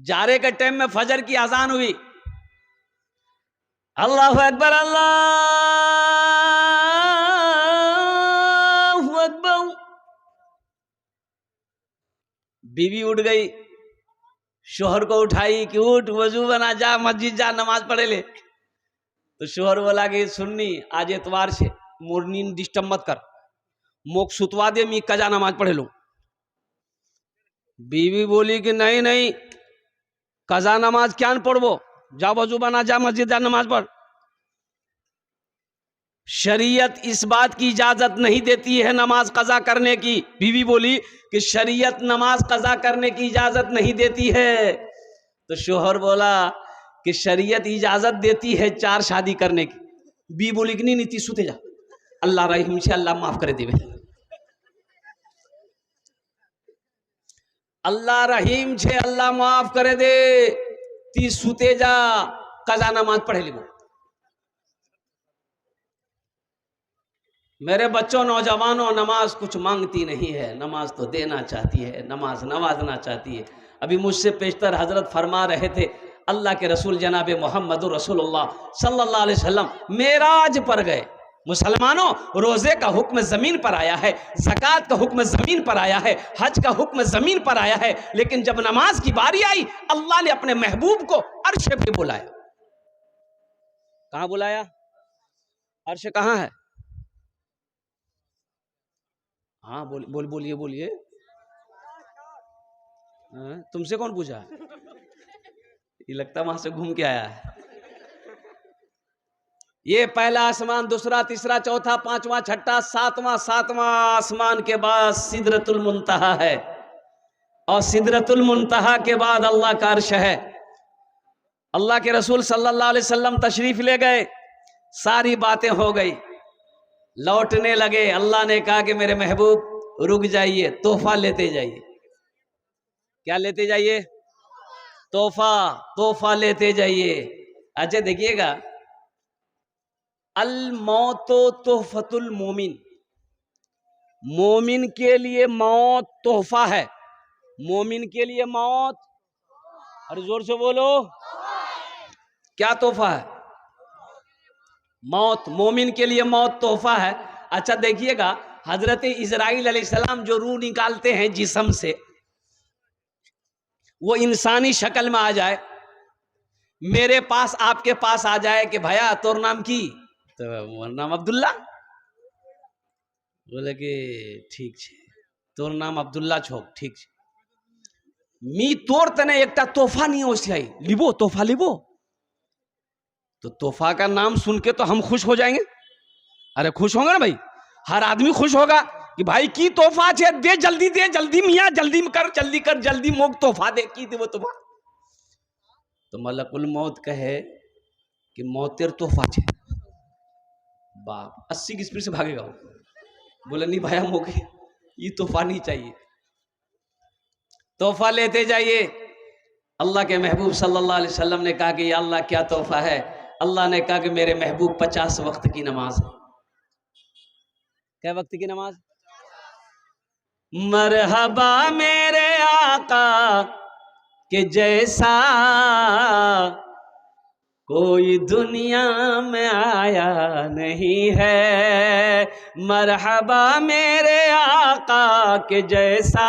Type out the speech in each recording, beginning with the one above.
जारे के टाइम में फजर की अजान हुई, अल्लाह अकबर अल्लाहु अकबर। बीवी उठ गई, शोहर को उठाई कि उठ वजू बना, जा मस्जिद जा, नमाज पढ़े ले। तो शोहर बोला कि सुननी आज एतवार से मोर नींद डिस्टर्ब मत कर, मोक सुतवा दे, मी कजा नमाज पढ़े लूं। बीवी बोली कि नहीं नहीं, कजा नमाज क्या न पढ़बो, जा वजू बना, जा मस्जिद जा, नमाज पढ़। शरीयत इस बात की इजाजत नहीं देती है नमाज कजा करने की। बीवी बोली कि शरीयत नमाज कजा करने की इजाजत नहीं देती है। तो शोहर बोला कि शरीयत इजाजत देती है 4 शादी करने की। बी बोली कि नहीं नीति सुते जा, अल्लाह रहीम से, अल्लाह माफ करे देवे, अल्लाह रहीम छे, अल्लाह माफ करे दे, ती सुते जा, कजा नमाज पढ़े ली। मेरे बच्चों, नौजवानों, नमाज कुछ मांगती नहीं है, नमाज तो देना चाहती है, नमाज नवाजना चाहती है। अभी मुझसे पेशतर हजरत फरमा रहे थे, अल्लाह के रसूल जनाब मोहम्मद रसूलुल्लाह सल्लल्लाहु अलैहि वसल्लम मेराज पर गए। मुसलमानों, रोजे का हुक्म जमीन पर आया है, ज़कात का हुक्म जमीन पर आया है, हज का हुक्म जमीन पर आया है, लेकिन जब नमाज की बारी आई, अल्लाह ने अपने महबूब को अर्श पे बुलाया। कहां बुलाया? अर्श कहां है? हाँ बोलिए बोलिए। तुमसे कौन पूछा? ये लगता वहां से घूम के आया है। ये पहला आसमान, दूसरा, तीसरा, चौथा, पांचवा, छठा, सातवां आसमान के बाद सिदरतुल मुंतहा है, और सिदरतुल मुंतहा के बाद अल्लाह का अर्श है। अल्लाह के रसूल सल्लल्लाहु अलैहि वसल्लम तशरीफ ले गए, सारी बातें हो गई, लौटने लगे। अल्लाह ने कहा कि मेरे महबूब रुक जाइए, तोहफा लेते जाइए। क्या लेते जाइए? तोहफा लेते जाइए। अच्छा देखिएगा, अल मौतो तोहफतुल मोमिन, मोमिन के लिए मौत तोहफा है। मोमिन के लिए मौत, और जोर से बोलो, क्या तोहफा है? मौत। मोमिन के लिए मौत तोहफा है। अच्छा देखिएगा, हजरत इजराइल अलैहिस्सलाम जो रूह निकालते हैं जिस्म से, वो इंसानी शक्ल में आ जाए, मेरे पास आपके पास आ जाए कि भैया तोर नाम की, तो नाम अब्दुल्ला, बोले कि ठीक छे, तोर नाम अब्दुल्ला छोक, ठीक छे, मी तोर तने एकटा तोहफा नहीं ओसियाई लिबो, तोहफा लिबो। तो तोहफा का नाम सुन के तो हम खुश हो जाएंगे। अरे खुश होंगे ना भाई, हर आदमी खुश होगा कि भाई की तोहफा छे, दे जल्दी मियाँ, जल्दी कर, जल्दी मोक तोहफा दे, की दे वो तोहफा। तो मलकुल मौत कहे कि मौतेर तोहफा छे। बाप 80 की स्पीड से भागेगा वो, बोले नहीं भाई मोके ये तोहफा नहीं चाहिए। तोहफा लेते जाइए। अल्लाह के महबूब सल्लल्लाहु अलैहि वसल्लम ने कहा कि या अल्लाह क्या तोहफा है? अल्लाह ने कहा कि मेरे महबूब 50 वक्त की नमाज है। क्या वक्त की नमाज? मरहबा मेरे आका के जैसा कोई दुनिया में आया नहीं है, मरहबा मेरे आका के जैसा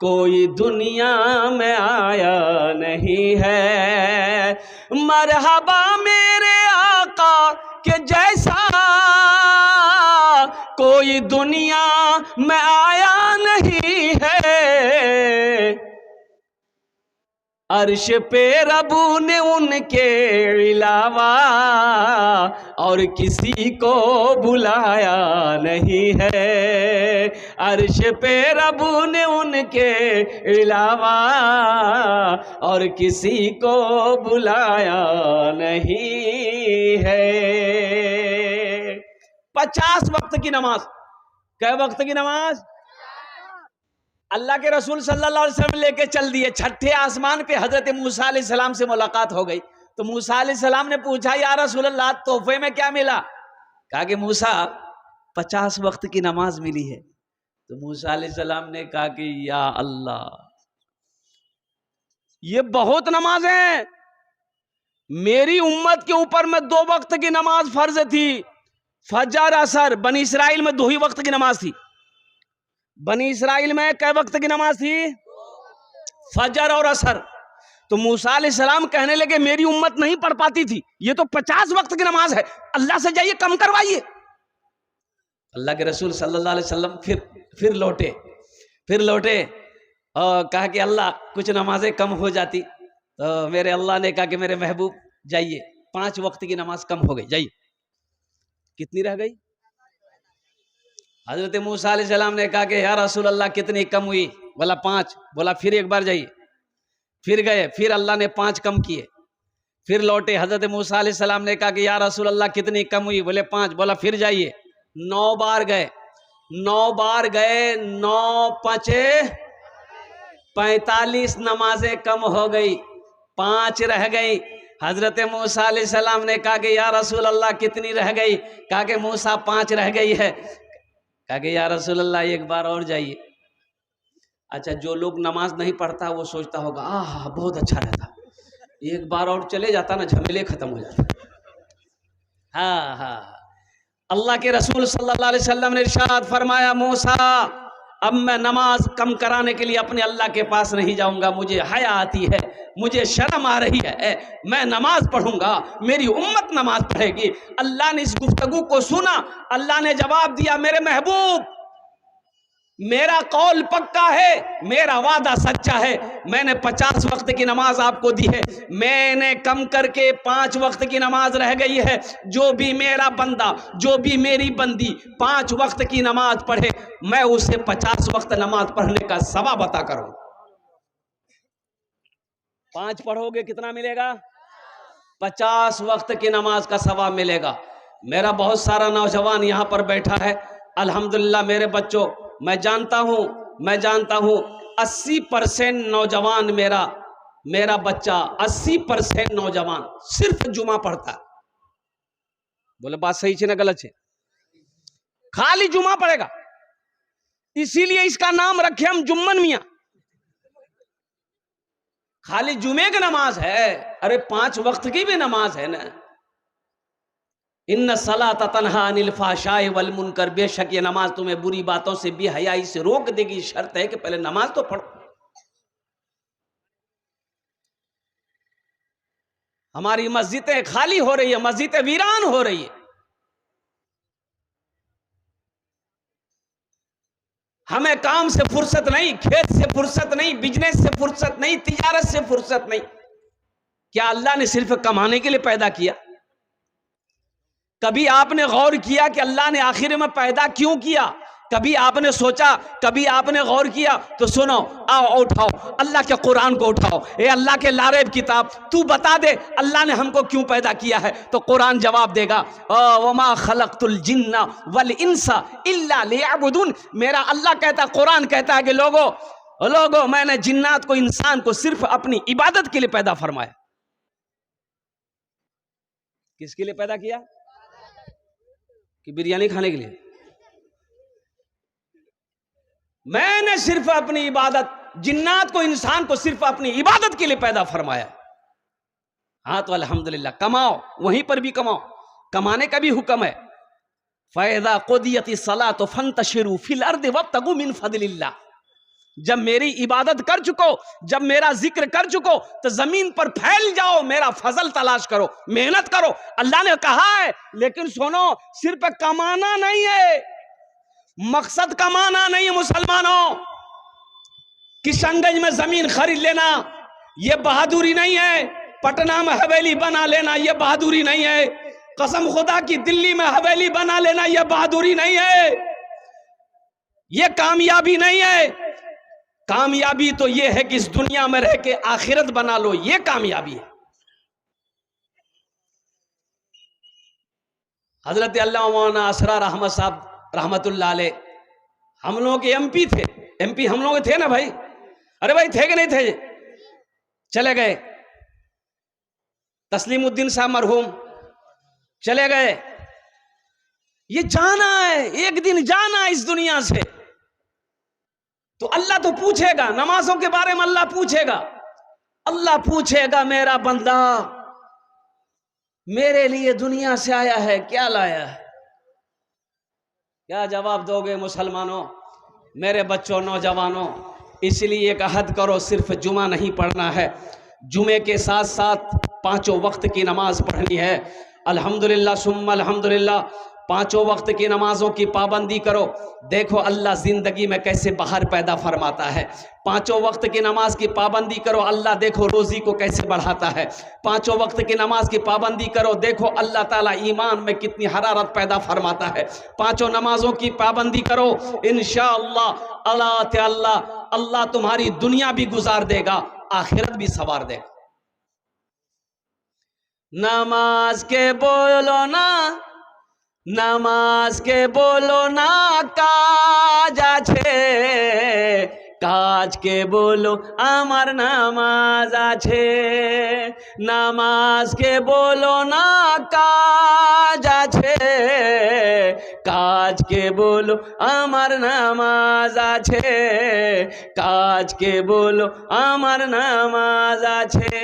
कोई दुनिया में आया नहीं है, मरहबा मेरे आका के जैसा कोई दुनिया में आया नहीं है। अर्श पे रबू ने उनके अलावा और किसी को बुलाया नहीं है, अर्श पे रबू ने उनके अलावा और किसी को बुलाया नहीं है। 50 वक्त की नमाज। कै वक्त की नमाज? अल्लाह के रसूल सल्लल्लाहु अलैहि वसल्लम लेके चल दिए। छठे आसमान पे हजरत मूसा अलैहिस्सलाम से मुलाकात हो गई। तो मूसा अलैहिस्सलाम ने पूछा, या रसूल अल्लाह तोहफे में क्या मिला? कहा कि मूसा 50 वक्त की नमाज मिली है। तो मूसा अलैहिस्सलाम ने कहा कि या अल्लाह, ये बहुत नमाज है। मेरी उम्मत के ऊपर में 2 वक्त की नमाज फर्ज थी, फजर असर। बनी इसराइल में 2 ही वक्त की नमाज थी। बनी इसराइल में कै वक्त की नमाज थी? फजर और असर। तो मूसा अलैहिस्सलाम कहने लगे मेरी उम्मत नहीं पढ़ पाती थी, ये तो 50 वक्त की नमाज है, अल्लाह से जाइए कम करवाइए। अल्लाह के रसूल सल्लल्लाहु अलैहि वसल्लम फिर लौटे और कहा कि अल्लाह कुछ नमाजें कम हो जाती। तो मेरे अल्लाह ने कहा कि मेरे महबूब जाइए, 5 वक्त की नमाज कम हो गई, जाइए। कितनी रह गई? हजरत मूसा अलैहिस्सलाम ने कहा कि या रसूल अल्लाह कितनी कम हुई? बोला 5। बोला फिर एक बार जाइए। फिर गए, फिर अल्लाह ने 5 कम किए। फिर लौटे, हजरत मूसा अलैहिस्सलाम ने कहा कि या रसूल अल्लाह कितनी कम हुई? बोले 5। बोला फिर जाइए। 9 बार गए, 9 बार गए, 9 5 45 नमाजें कम हो गई, 5 रह गई। हजरत मूसा अलैहिस्सलाम ने कहा कि या रसूल अल्लाह कितनी रह गई? कहा कि मूसा 5 रह गई है। कहा कि या रसूल अल्लाह एक बार और जाइए। अच्छा, जो लोग नमाज नहीं पढ़ता वो सोचता होगा आह बहुत अच्छा रहता, एक बार और चले जाता ना, झमेले खत्म हो जाता। हाँ हाँ, अल्लाह के रसूल सल्लल्लाहु अलैहि वसल्लम ने इरशाद फरमाया, मूसा अब मैं नमाज कम कराने के लिए अपने अल्लाह के पास नहीं जाऊंगा, मुझे हया आती है, मुझे शर्म आ रही है, मैं नमाज पढ़ूंगा, मेरी उम्मत नमाज पढ़ेगी। अल्लाह ने इस गुफ्तगू को सुना, अल्लाह ने जवाब दिया, मेरे महबूब मेरा कौल पक्का है, मेरा वादा सच्चा है, मैंने 50 वक्त की नमाज आपको दी है, मैंने कम करके 5 वक्त की नमाज रह गई है। जो भी मेरा बंदा, जो भी मेरी बंदी 5 वक्त की नमाज पढ़े, मैं उसे 50 वक्त नमाज पढ़ने का सवाब अता करूं। 5 पढ़ोगे कितना मिलेगा? 50 वक्त की नमाज का सवाब मिलेगा। मेरा बहुत सारा नौजवान यहां पर बैठा है, अल्हम्दुलिल्लाह मेरे बच्चों, मैं जानता हूं 80% नौजवान मेरा बच्चा 80% नौजवान सिर्फ जुमा पढ़ता। बोले बात सही है ना गलत है? खाली जुमा पढ़ेगा, इसीलिए इसका नाम रखे हम जुम्मन मियां। खाली जुमे की नमाज है, अरे 5 वक्त की भी नमाज है ना। इन्ना सलात तन्हा अनिल फाहशाए वल मुनकर, बेशक ये नमाज तुम्हें बुरी बातों से बेहयाई से रोक देगी। शर्त है कि पहले नमाज तो पढ़ो। हमारी मस्जिदें खाली हो रही है, मस्जिदें वीरान हो रही है। हमें काम से फुर्सत नहीं, खेत से फुर्सत नहीं, बिजनेस से फुर्सत नहीं, तिजारत से फुर्सत नहीं। क्या अल्लाह ने सिर्फ कमाने के लिए पैदा किया? कभी आपने गौर किया कि अल्लाह ने आखिर में पैदा क्यों किया? कभी आपने सोचा, कभी आपने गौर किया? तो सुनो, आओ उठाओ अल्लाह के कुरान को उठाओ। ए अल्लाह के लारेब किताब, तू बता दे अल्लाह ने हमको क्यों पैदा किया है? तो कुरान जवाब देगा, वमा खलक़तुल जिन्ना वल इंसा इल्ला लियअबुदून। मेरा अल्लाह कहता, कुरान कहता है कि लोगों मैंने जिन्नात को, इंसान को सिर्फ अपनी इबादत के लिए पैदा फरमाया। किसके लिए पैदा किया? कि बिरयानी खाने के लिए? मैंने सिर्फ अपनी इबादत, जिन्नात को, इंसान को सिर्फ अपनी इबादत के लिए पैदा फरमाया। हाँ तो अल्हम्दुलिल्लाह, कमाओ, वहीं पर भी कमाओ, कमाने का भी हुक्म है। फ़इज़ा क़ुदियतिस सलातु फ़ंतशिरू फ़िल अर्दि वब्तगू मिन फ़ज़लिल्लाह। जब मेरी इबादत कर चुको, जब मेरा जिक्र कर चुको, तो जमीन पर फैल जाओ, मेरा फजल तलाश करो, मेहनत करो। अल्लाह ने कहा है, लेकिन सुनो, सिर्फ कमाना नहीं है, मकसद कमाना नहीं है। मुसलमानों, किशनगंज में जमीन खरीद लेना यह बहादुरी नहीं है, पटना में हवेली बना लेना यह बहादुरी नहीं है, कसम खुदा की दिल्ली में हवेली बना लेना यह बहादुरी नहीं है, यह कामयाबी नहीं है। कामयाबी तो यह है कि इस दुनिया में रह के आखिरत बना लो, यह कामयाबी है। हजरत अल्लामा मौलाना असरार अहमद साहब रहमतुल्लाह अलैह हम लोगों के एमपी थे। एमपी हम लोग थे ना भाई? अरे भाई थे कि नहीं थे? चले गए। तस्लीमुद्दीन साहब मरहूम चले गए। ये जाना है, एक दिन जाना है इस दुनिया से। तो अल्लाह तो पूछेगा, नमाजों के बारे में अल्लाह पूछेगा, अल्लाह पूछेगा मेरा बंदा मेरे लिए दुनिया से आया है, क्या लाया है? क्या जवाब दोगे मुसलमानों, मेरे बच्चों, नौजवानों? इसलिए एक अहद करो, सिर्फ जुमा नहीं पढ़ना है, जुमे के साथ साथ पांचों वक्त की नमाज पढ़नी है। अल्हम्दुलिल्लाह सुम्मा अल्हम्दुलिल्लाह, पांचों वक्त की नमाजों की पाबंदी करो। देखो अल्लाह जिंदगी में कैसे बाहर पैदा फरमाता है। पांचों वक्त की नमाज की पाबंदी करो, अल्लाह देखो रोजी को कैसे बढ़ाता है। पांचों वक्त की नमाज की पाबंदी करो, देखो अल्लाह ताला ईमान में कितनी हरारत पैदा फरमाता है। पांचों नमाजों की पाबंदी करो, इंशाअल्लाह अल्लाह अल्लाह तुम्हारी दुनिया भी गुजार देगा, आखिरत भी सवार देगा। नमाज के बोलो ना, नमाज के बोलो ना काज आछे, काज के बोलो आमार नामाज आछे। नामाज के बोलो ना काज आछे, काज के बोलो आमार नामाज आछे, काज के बोलो आमार नामाज आछे।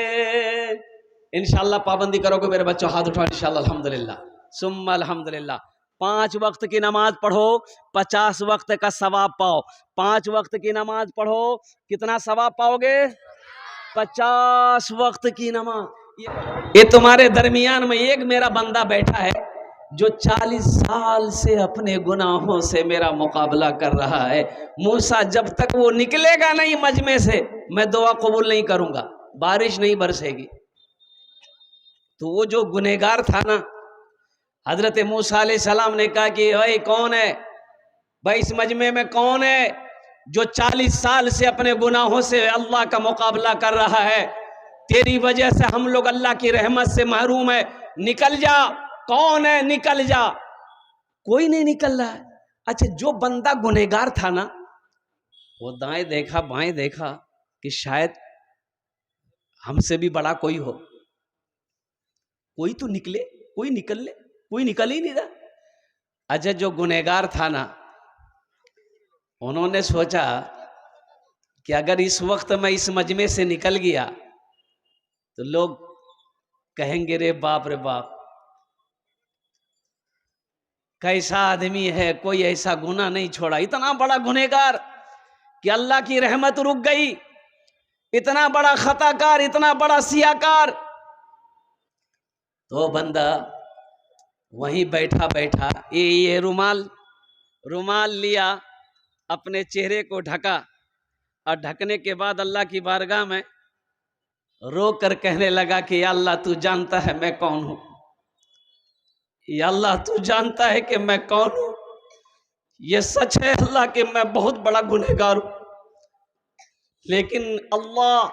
इंशाअल्लाह पाबंदी करोगे मेरे बच्चों, हाथ उठाओ इंशाअल्लाह। अल्हम्दुलिल्लाह सुम्मा अल्हम्दुलिल्लाह। 5 वक्त की नमाज पढ़ो, 50 वक्त का सवाब पाओ। 5 वक्त की नमाज पढ़ो, कितना सवाब पाओगे? 50 वक्त की नमाज। ये तुम्हारे दरमियान में एक मेरा बंदा बैठा है जो 40 साल से अपने गुनाहों से मेरा मुकाबला कर रहा है। मूसा जब तक वो निकलेगा नहीं मजमे से, मैं दुआ कबूल नहीं करूंगा, बारिश नहीं बरसेगी। तो वो जो गुनहगार था ना, हजरत मूसा अलैहिस्सलाम ने कहा कि भाई कौन है भाई, इस मजमे में कौन है जो 40 साल से अपने गुनाहों से अल्लाह का मुकाबला कर रहा है? तेरी वजह से हम लोग अल्लाह की रहमत से महरूम है, निकल जा। कौन है? निकल जा। कोई नहीं निकल रहा है। अच्छा, जो बंदा गुनहगार था ना, वो दाएं देखा बाएं देखा कि शायद हमसे भी बड़ा कोई हो, कोई तो निकले, कोई निकल ले, कोई निकल ही नहीं रहा। अच्छा, जो गुनहगार था ना, उन्होंने सोचा कि अगर इस वक्त मैं इस मजमे से निकल गया तो लोग कहेंगे रे बाप, कैसा आदमी है, कोई ऐसा गुनाह नहीं छोड़ा। इतना बड़ा गुनहगार कि अल्लाह की रहमत रुक गई, इतना बड़ा खताकार, इतना बड़ा सियाकार। तो बंदा वहीं बैठा बैठा ये रुमाल लिया, अपने चेहरे को ढका, और ढकने के बाद अल्लाह की बारगाह में रो कर कहने लगा कि या अल्लाह तू जानता है मैं कौन हूं, या अल्लाह तू जानता है कि मैं कौन हूं। ये सच है अल्लाह कि मैं बहुत बड़ा गुनहगार हूं, लेकिन अल्लाह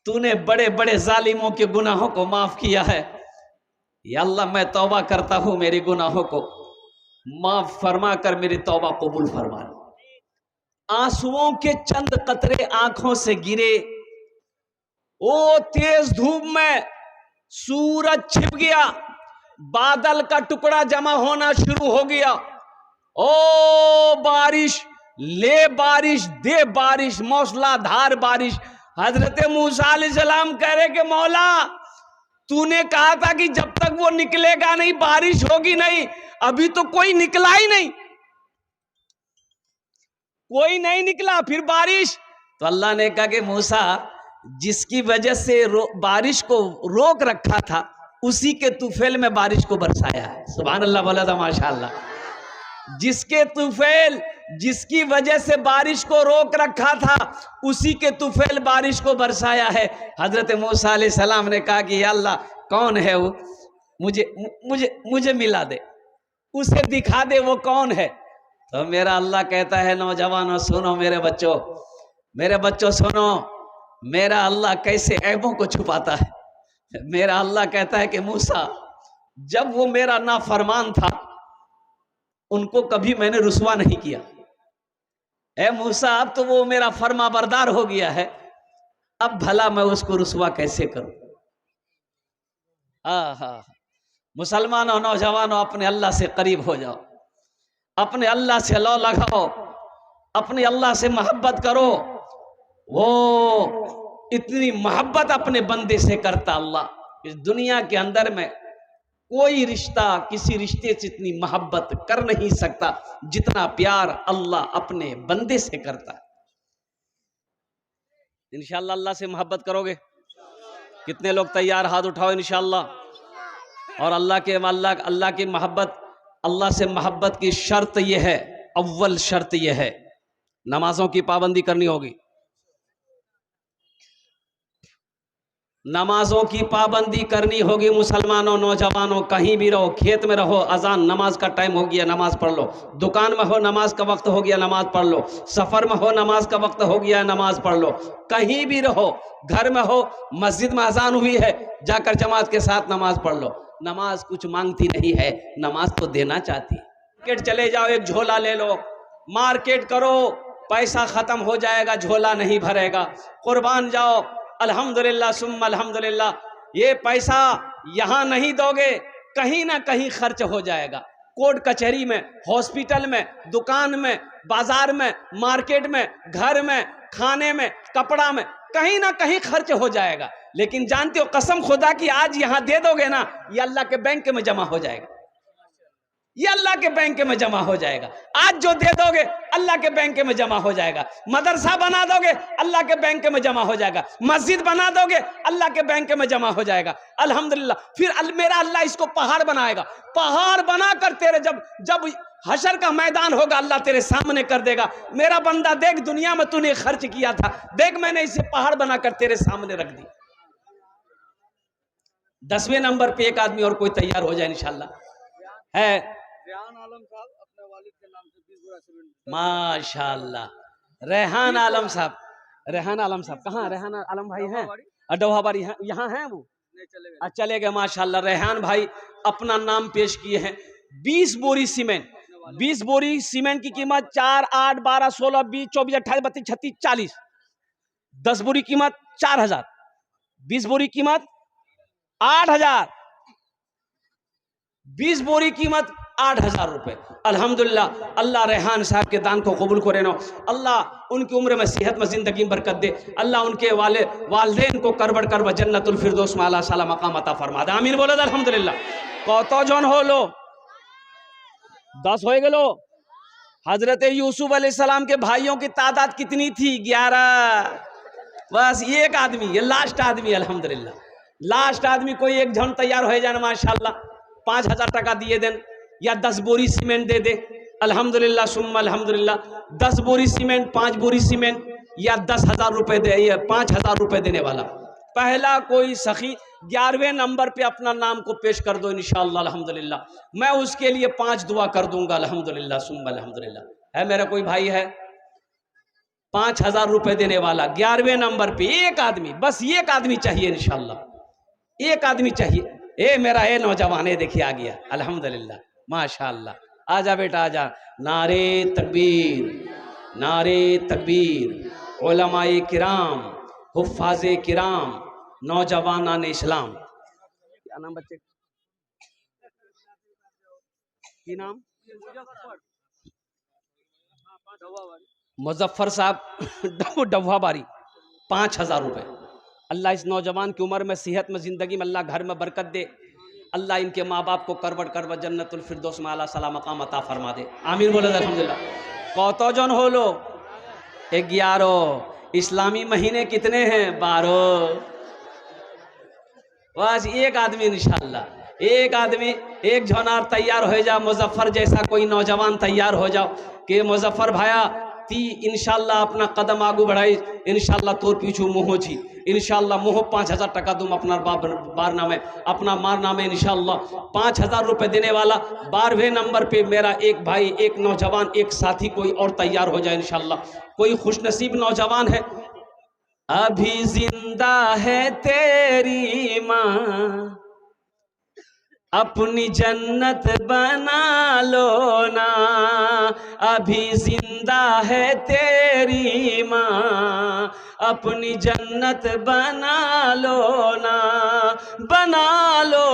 तूने बड़े बड़े जालिमों के गुनाहों को माफ किया है। या अल्लाह मैं तौबा करता हूं, मेरे गुनाहों को माफ फरमा कर मेरी तौबा कबूल फरमा। आंसुओं के चंद कतरे आंखों से गिरे। ओ तेज धूप में सूरज छिप गया, बादल का टुकड़ा जमा होना शुरू हो गया। ओ बारिश, ले बारिश, दे बारिश, मौसलाधार बारिश। हजरत मूसा अलैहिस्सलाम कह रहे कि मौला तूने कहा था कि जब तक वो निकलेगा नहीं बारिश होगी नहीं, अभी तो कोई निकला ही नहीं, कोई नहीं निकला, फिर बारिश। तो अल्लाह ने कहा कि मूसा, जिसकी वजह से बारिश को रोक रखा था उसी के तुफैल में बारिश को बरसाया है। सुभान अल्लाह, बोला था माशाअल्लाह। जिसके तुफैल, जिसकी वजह से बारिश को रोक रखा था उसी के तुफैल बारिश को बरसाया है। हजरत मूसा अलैहिस्सलाम ने कहा कि या अल्लाह कौन है वो, मुझे मिला दे, उसे दिखा दे वो कौन है। तो मेरा अल्लाह कहता है, नौजवानों सुनो, मेरे बच्चों सुनो, मेरा अल्लाह कैसे ऐबों को छुपाता है। मेरा अल्लाह कहता है कि मूसा, जब वो मेरा नाफरमान था उनको कभी मैंने रुसवा नहीं किया। ए मूसा, अब तो वो मेरा फर्मा बरदार हो गया है, अब भला मैं उसको रुसवा कैसे करूं। मुसलमानों, नौजवानों, अपने अल्लाह से करीब हो जाओ, अपने अल्लाह से लौ लगाओ, अपने अल्लाह से मोहब्बत करो। वो इतनी मोहब्बत अपने बंदे से करता अल्लाह। इस दुनिया के अंदर में कोई रिश्ता किसी रिश्ते से इतनी मोहब्बत कर नहीं सकता जितना प्यार अल्लाह अपने बंदे से करता। इंशाअल्लाह अल्लाह से मोहब्बत करोगे? कितने लोग तैयार? हाथ उठाओ इंशाअल्लाह। और अल्लाह की मोहब्बत, अल्लाह से मोहब्बत की शर्त यह है, अव्वल शर्त यह है, नमाजों की पाबंदी करनी होगी। नमाजों की पाबंदी करनी होगी मुसलमानों, नौजवानों, कहीं भी रहो, खेत में रहो, अजान नमाज का टाइम हो गया, नमाज पढ़ लो। दुकान में हो, नमाज का वक्त हो गया, नमाज पढ़ लो। सफर में हो, नमाज का वक्त हो गया, नमाज पढ़ लो। कहीं भी रहो, घर में हो, मस्जिद में अजान हुई है, जाकर जमात के साथ नमाज पढ़ लो। नमाज कुछ मांगती नहीं है, नमाज तो देना चाहती है। मार्केट चले जाओ, एक झोला ले लो, मार्केट करो, पैसा खत्म हो जाएगा, झोला नहीं भरेगा। कुर्बान जाओ, अल्हम्दुलिल्लाह सुम्मा अल्हम्दुलिल्लाह, ये पैसा यहां नहीं दोगे, कहीं ना कहीं खर्च हो जाएगा। कोर्ट कचहरी में, हॉस्पिटल में, दुकान में, बाजार में, मार्केट में, घर में, खाने में, कपड़ा में, कहीं ना कहीं खर्च हो जाएगा। लेकिन जानते हो, कसम खुदा की आज यहां दे दोगे ना, ये अल्लाह के बैंक में जमा हो जाएगा। ये अल्लाह के बैंक में जमा हो जाएगा। आज जो दे दोगे अल्लाह के बैंक में जमा हो जाएगा। मदरसा बना दोगे अल्लाह के बैंक में जमा हो जाएगा। मस्जिद बना दोगे अल्लाह के बैंक में जमा हो जाएगा। अल्हम्दुलिल्लाह। फिर मेरा अल्लाह इसको पहाड़ बनाएगा। पहाड़ बनाकर तेरे जब हशर का मैदान होगा, अल्लाह तेरे सामने कर देगा, मेरा बंदा देख, दुनिया में तूने खर्च किया था, देख मैंने इसे पहाड़ बनाकर तेरे सामने रख दी। 10वें नंबर पे एक आदमी और कोई तैयार हो जाए इंशाअल्लाह। है आलम साहब, अपने वालिद के नाम से 20 बोरा सीमेंट। माशाअल्लाह, रेहान आलम साहब। रेहान आलम साहब कहाँ? रेहान आलम भाई हैं अडोहा बारी, यहाँ हैं वो? नहीं, चले गए। माशाअल्लाह, रेहान भाई अपना नाम पेश किए हैं। 20 बोरी सीमेंट। 20 बोरी सीमेंट की कीमत 4, 8, 12, 16, 20, 24, 28, 32, 36, 40। 10 बोरी कीमत 4000। 20 बोरी कीमत 8000। 20 बोरी कीमत 8000 रुपए। अल्हम्दुलिल्लाह, अल्लाह रेहान साहब के दान को कबूल करे ना। अल्लाह उनकी उम्र में, सेहत में, जिंदगी में बरकत दे। अल्लाह उनके वालिदैन को करबड़ करब जन्नतुल फिरदौस में आला साला मकाम अता फरमा दे। आमीन बोलो अल्हम्दुलिल्लाह। कत जन होलो? 10 हो गेलो। हजरत यूसुफ अलैहिस्सलाम के भाइयों की तादाद कितनी थी? 11। बस एक आदमी, ये लास्ट आदमी। अल्हम्दुलिल्लाह, लास्ट आदमी कोई एक जन तैयार हो जाए माशाअल्लाह, 5000 टका दिए देन या 10 बोरी सीमेंट दे दे। अल्हम्दुलिल्लाह सुम्मा अल्हम्दुलिल्लाह। 10 बोरी सीमेंट, 5 बोरी सीमेंट या 10,000 रुपए दे, या 5000 रुपए देने वाला पहला कोई सखी 11वें नंबर पे अपना नाम को पेश कर दो इंशाअल्लाह। अल्हम्दुलिल्लाह, मैं उसके लिए 5 दुआ कर दूंगा। अल्हम्दुलिल्लाह सुम्मा अल्हम्दुलिल्लाह। है मेरा कोई भाई है 5000 रुपए देने वाला 11वें नंबर पे? एक आदमी, बस एक आदमी चाहिए इंशाअल्लाह, एक आदमी चाहिए। ए मेरा ए नौजवान, ए देखिए आ गया। अल्हम्दुलिल्लाह माशाअल्लाह। आजा बेटा आजा। नारे तकबीर, नारे तकबीर। उलमाए किराम, हुफ्फाज़े किराम, नौजवानान इस्लाम। क्या नाम बच्चे की? नाम मुजफ्फर साहब डब्बा बारी। 5000 रुपए। अल्लाह इस नौजवान की उम्र में, सेहत में, जिंदगी में अल्लाह घर में बरकत दे। अल्लाह इनके माँ बाप को करबड़ करबड़ जन्नतुल फिरदौस में आला साला मकाम अता फरमा दे। आमीन बोले अल्हम्दुलिल्लाह। कत जन हो लो? 11। इस्लामी महीने कितने हैं? 12। बस एक आदमी इंशाअल्लाह, एक आदमी, एक झोनार तैयार हो जाओ। मुजफ्फर जैसा कोई नौजवान तैयार हो जाओ कि मुजफ्फर भाया ती इंशाअल्लाह अपना कदम आगू बढ़ाई, इंशाअल्लाह तोर पीछू मुँह छी, इंशाअल्लाह मुँह 5000 टका दूम अपना बार नामे, अपना मार नामे इंशाअल्लाह 5000 रुपए देने वाला। 12वें नंबर पे मेरा एक भाई, एक नौजवान, एक साथी कोई और तैयार हो जाए इंशाअल्लाह। कोई खुशनसीब नौजवान है? अभी जिंदा है तेरी माँ, अपनी जन्नत बना लो ना। अभी जिंदा है तेरी माँ, अपनी जन्नत बना लो ना। बना लो,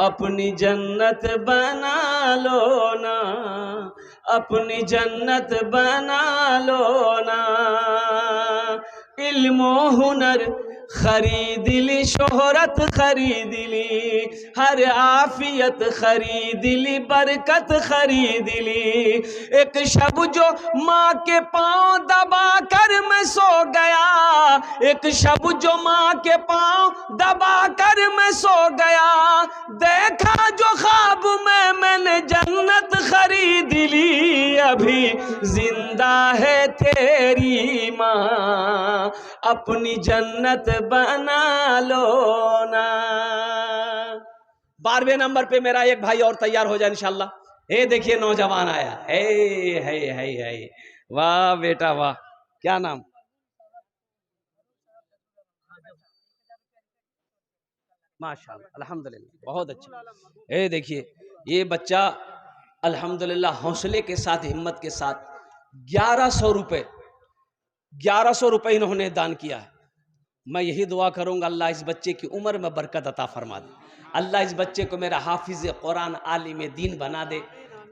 अपनी जन्नत बना लो ना, अपनी जन्नत बना लो ना। इल्मो हुनर खरीद ली, शोहरत खरीद ली, हर आफियत खरीद ली, बरकत खरीद ली। एक शब जो माँ के पाँव दबा कर मैं सो गया, एक शब जो माँ के पाँव दबा कर मैं सो गया, देखा जो ख्वाब में मैंने जन्नत खरीद ली। अभी जिंदा है तेरी माँ, अपनी जन्नत बना लो ना। 12वें नंबर पे मेरा एक भाई और तैयार हो जाए इंशाल्लाह। ये देखिए नौजवान आया है। वाह बेटा वाह, क्या नाम? माशाल्लाह, अल्हम्दुलिल्लाह, बहुत अच्छा। ये देखिए ये बच्चा अल्हम्दुलिल्लाह हौसले के साथ, हिम्मत के साथ 1100 रुपए 1100 रुपए इन्होंने दान किया है। मैं यही दुआ करूंगा अल्लाह इस बच्चे की उम्र में बरकत अता फरमा दे। अल्लाह इस बच्चे को मेरा हाफिज कुरान आलिम दीन बना दे।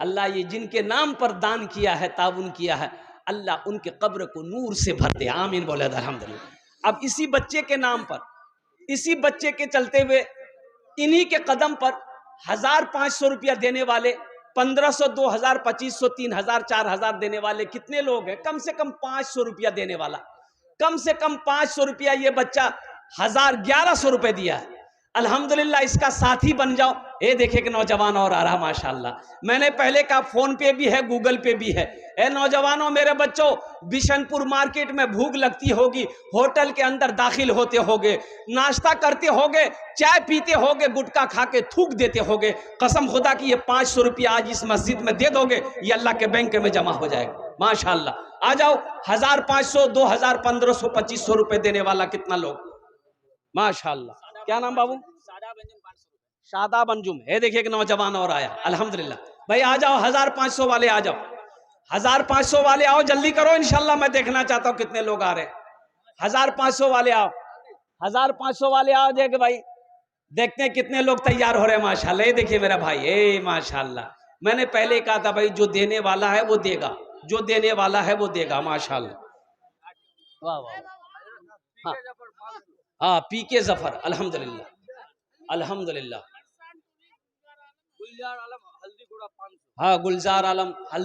अल्लाह ये जिनके नाम पर दान किया है, ताउन किया है, अल्लाह उनके कब्र को नूर से भर दे। आमीन बोले अल्हम्दुलिल्लाह। अब इसी बच्चे के नाम पर, इसी बच्चे के चलते हुए, इन्हीं के कदम पर 1500 रुपया देने वाले, 1500, 2000, 2500, 3000, 4000 देने वाले कितने लोग हैं? कम से कम 500 रुपया देने वाला, कम से कम 500 रुपया ये बच्चा 1100 रुपए दिया है। अल्हम्दुलिल्लाह इसका साथी बन जाओ। ये देखे कि नौजवान और आ रहा माशाल्लाह। मैंने पहले कहा फोन पे भी है, गूगल पे भी है। ए नौजवानों, मेरे बच्चों, बिशनपुर मार्केट में भूख लगती होगी, होटल के अंदर दाखिल होते होगे, नाश्ता करते होगे, चाय पीते होगे, गुटखा खा के थूक देते होगे। कसम खुदा की ये 500 रुपया आज इस मस्जिद में दे दोगे, ये अल्लाह के बैंक में जमा हो जाएगा माशाल्लाह। आ जाओ, 1500, 2000, 1500, 2500 रुपए देने वाला कितना लोग माशाल्लाह। क्या नाम बाबू? शादाब अंजुम। है देखिए कि नौजवान और आया अल्हम्दुलिल्लाह। भाई आ जाओ, 1500 वाले आ जाओ, 1500 वाले आओ, जल्दी करो इंशाल्लाह। मैं देखना चाहता हूँ कितने लोग आ रहे हैं। 1500 वाले आओ, 1500 वाले आओ। देख भाई, देखते हैं कितने लोग तैयार हो रहे हैं माशाल्लाह। ये देखिए मेरा भाई, ए माशाल्लाह। मैंने पहले कहा था भाई, जो देने वाला है वो देगा, जो देने वाला है वो देगा माशाल्लाह। वाह वाह। हाँ हाँ, पी के जफर, अल्हम्दुलिल्लाह अल्हम्दुलिल्लाह। हाँ, गुलजार आलम हल्दी।